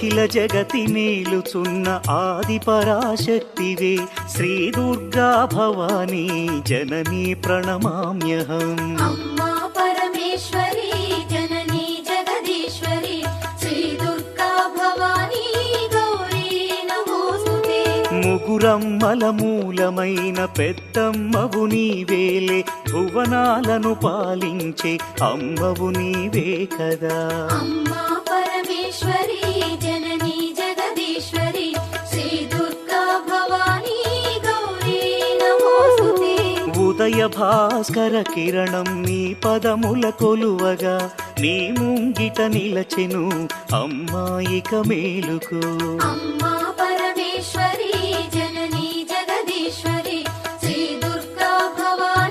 అఖిల జగతి మేలుచున్న ఆది పరాశక్తివే శ్రీ దుర్గా భవానీ జననీ ప్రణమామ్యహం. అమ్మా పరమేశ్వరి జననీ జగదీశ్వరి శ్రీ దుర్గా భవానీ గౌరీ నమోస్తుతే. ముగురమ్మల మూలమైన పెద్దమ్మవు నీవేలే భువనాలను పాలించే అమ్మవు నీవే కదా. అమ్మా పరమేశ్వరి జననీ జగదీశ్వరి శ్రీ దుర్గా భవానీ గౌరీ నమోస్తుతే. ఉదయ భాస్కర కిరణం నీ పదముల కొలువగా నీ ముంగిట నిలచెను అమ్మాయిక మేలుకు. అమ్మా